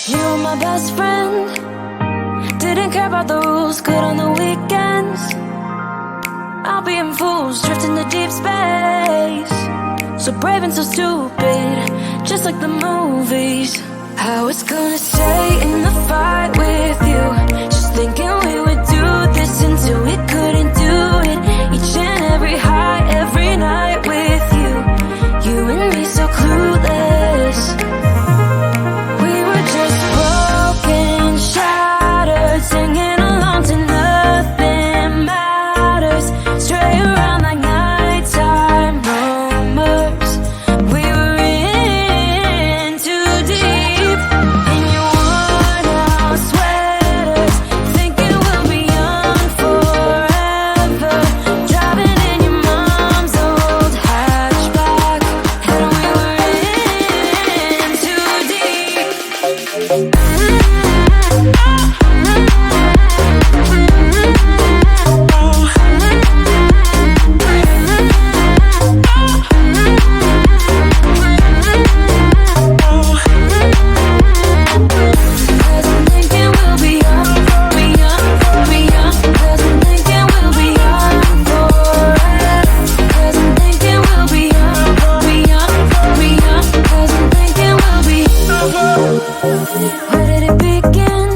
You were my best friend. Didn't care about the rules, good on the weekends. I'll be in fools, drifting to deep space. So brave and so stupid, just like the movies. I was gonna stay in the fight with you, just thinking we would do this until we couldn't do it. Each and every high, every night with you. You and me so clueless. We were just broken, shattered, singing along to nothing matters. Stray around like nighttime rumors. We were in too deep. In your worn out sweaters, thinking we'll be young forever. Driving in your mom's old hatchback, and we were in too deep. Cause I'm thinking we'll be young, be young, be young. Cause I'm thinking we'll be young forever. Cause I'm thinking we'll be young, be young, be young. Cause I'm thinking we'll be. Where did it begin?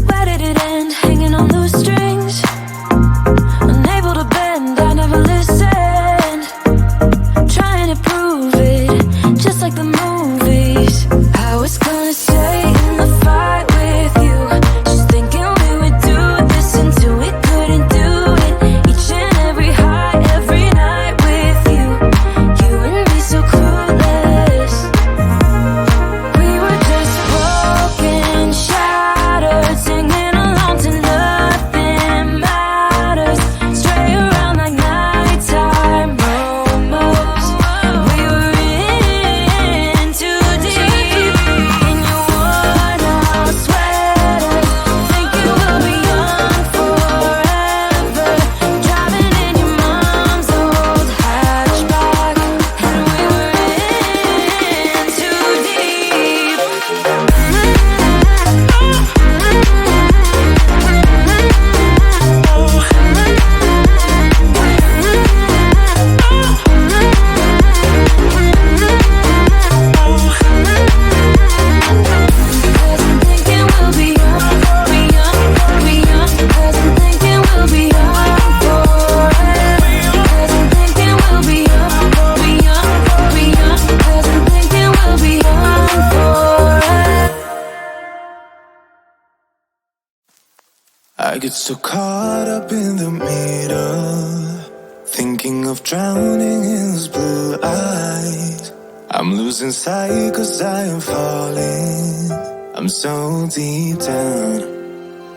Where did it end? Hanging on loose strings, unable to bend. I never listened, trying to prove it, just like the movies. I was gonna stay in the fight with you, just thinking we would do this until we couldn't do it. Each and every high, every night with you. You and me so clueless. We were just broken, shattered, singing along to nothing matters. Stray around like nighttime rumors. We were in too deep. In your worn out sweaters, thinking we'll be young forever. Driving in your mom's old hatchback, and we were in too deep. Cause I'm thinking we'll be young, be young, be young. Cause I'm thinking we'll be young forever. Cause I'm thinking we'll be young, be young, be young. Cause I'm thinking we'll be young forever. I get so caught up in the middle, thinking of drowning in those blue eyes. I'm losing sight cause I am falling. I'm so deep down,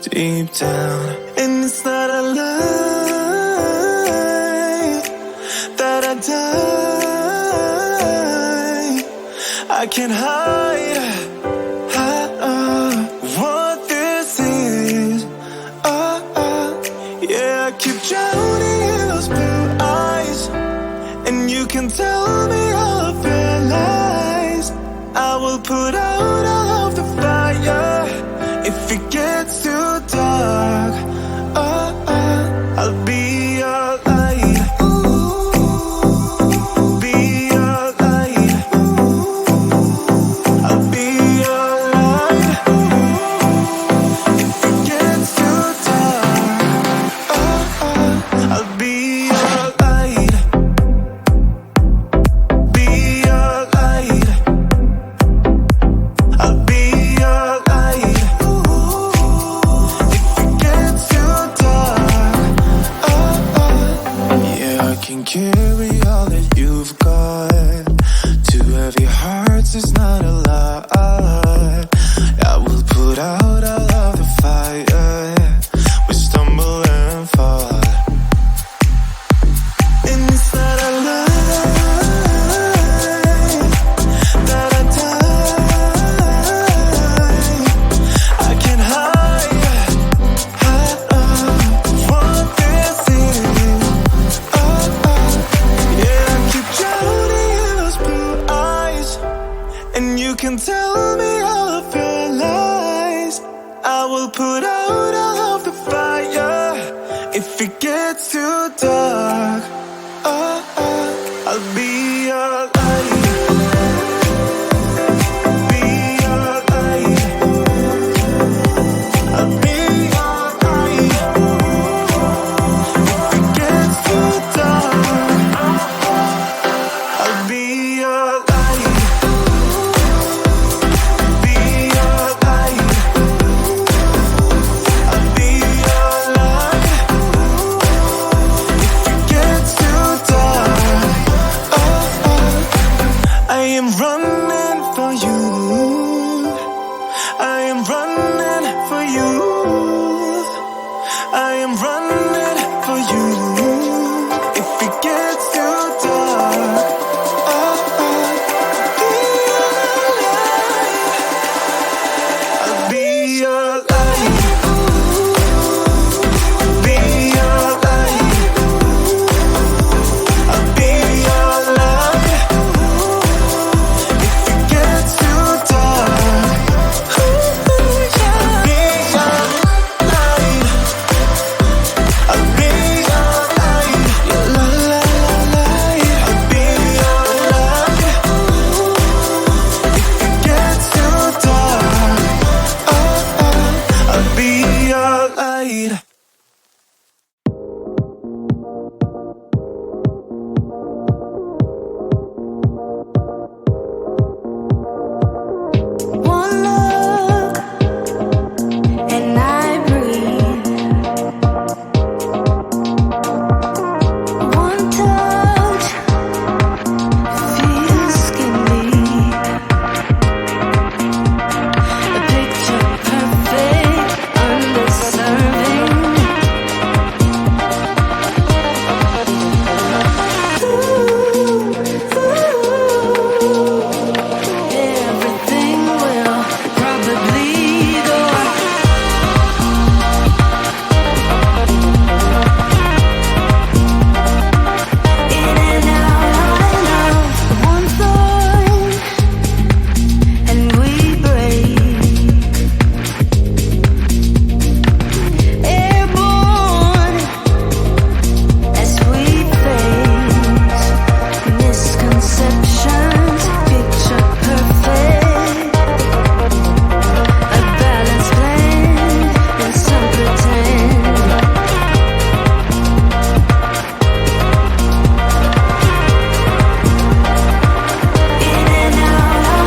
deep down. And it's not a lie that I die. I can't hide what this is. Yeah, I keep drowning in those blue eyes, and you can tell me all of your lies. I will put out all of the fire if it gets too dark. I'll be your light. Be your light. I'll be your light. If it gets too dark, I'll be your light. Be your light. I'll be your light. If it gets too dark, yeah, I can carry all that you've got. Two heavy hearts is not a lot. I will put out all of the fire. We stumble and fall, and it's not a lie that I die. I can't hide what this is. Yeah, I keep drowning in those blue eyes, and you can tell me all I will put out all of the fire if it gets too dark. I'll be your light. Be your light. I'll be your light. If it gets too dark, I'll be your light. Be your light. I'll be your light. If it gets too dark, I am running for you. I am running for you. I am running for you. If it gets too dark, I'll be your light. Be your light. I'll be your light. If it gets too dark, I'll be your light. I'll be your light. La la la light. I'll be your light. If it gets too dark, I'll be your light. One look and I breathe. One touch feels skin deep. A picture perfect, underserving. Everything will probably go in and out. One thought and we break. Airborne as we face misconceptions. Picture perfect, a balanced blend and some pretend. In and out.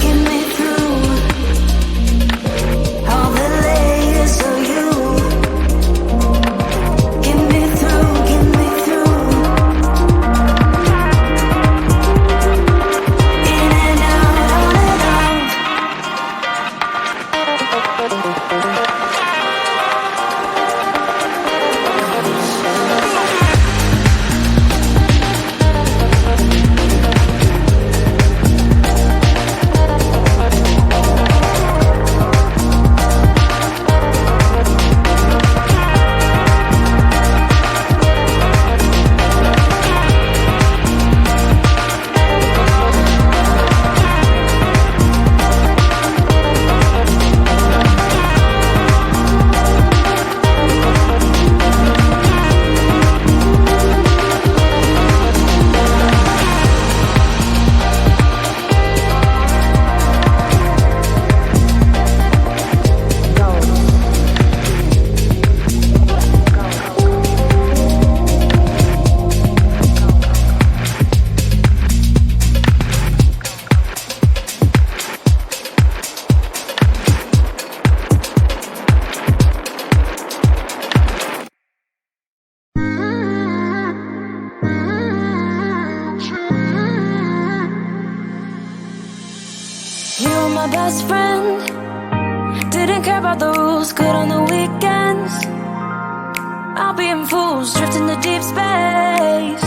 Get me through all the layers of you. Get me through. In and out. You were my best friend. Didn't care about the rules, good on the weekends. I'll be in fools, drifting to deep space.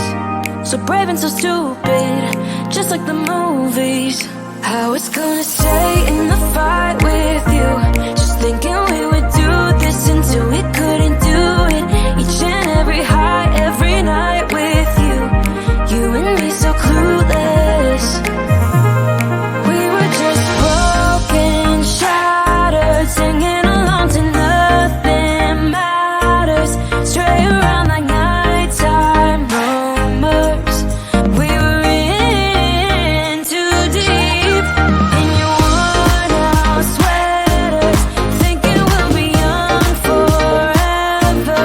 So brave and so stupid, just like the movies. I was gonna stay in the fight with you, just thinking we would do this until we couldn't do it. Each and every high, every night with you, you and me so clueless. We were just broken, shattered, singing along to nothing matters. Stray around like nighttime rumors. We were in too deep. In your worn out sweaters, thinking we'll be young forever.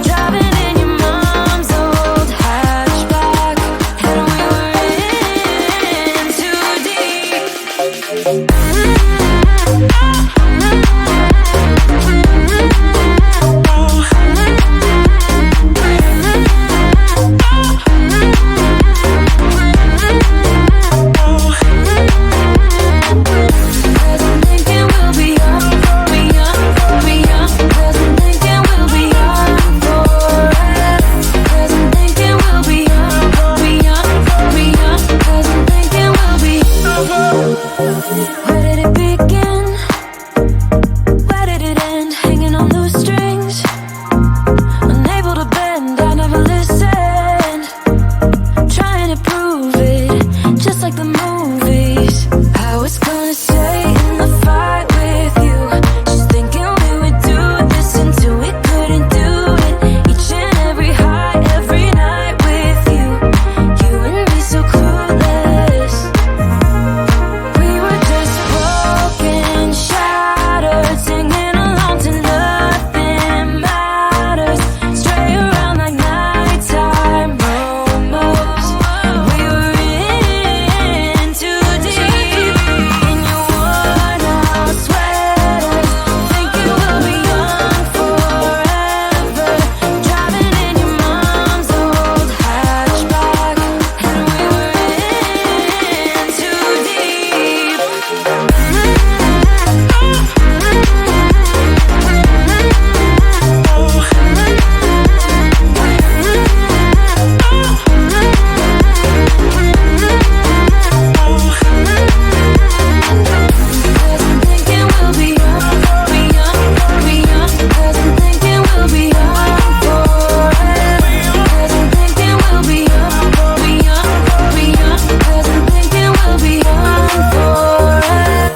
Driving in your mom's old hatchback, and we were in too deep. Cause I'm thinking we'll be young, be young, be young. Cause I'm thinking we'll be young forever. Cause I'm thinking we'll be young, be young, be young. Cause I'm thinking we'll be. Where did it begin? Where did it end? Hanging on loose strings, unable to bend. I never listened, trying to prove it, just like the movies. I was gonna stay in the fight with you, just thinking we would do this until we couldn't do it. Each and every high, every night with you, you and me so clueless. We were just broken, shattered, singing along to nothing matters. Stray around like nighttime rumors. We were in too deep. In your worn out sweaters, thinking we'll be young forever. Driving in your mom's old hatchback, and we were in too deep. Cause I'm thinking we'll be young, be young, be young. Cause I'm thinking we'll be young forever. Cause I'm thinking we'll be young, be young, be young. Cause I'm thinking we'll be young forever.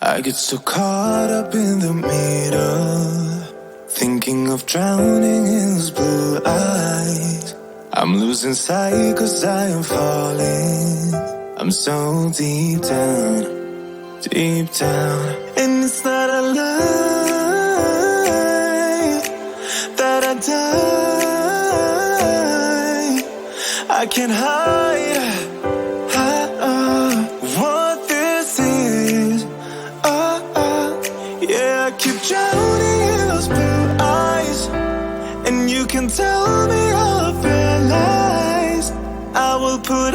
I get so caught up in the middle, thinking of drowning in those blue eyes. I'm losing sight cause I am falling. I'm so deep down, deep down. And it's not a lie that I die. I can't hide what this is. Yeah, I keep drowning in those blue eyes, and you can tell me all of your lies. I will put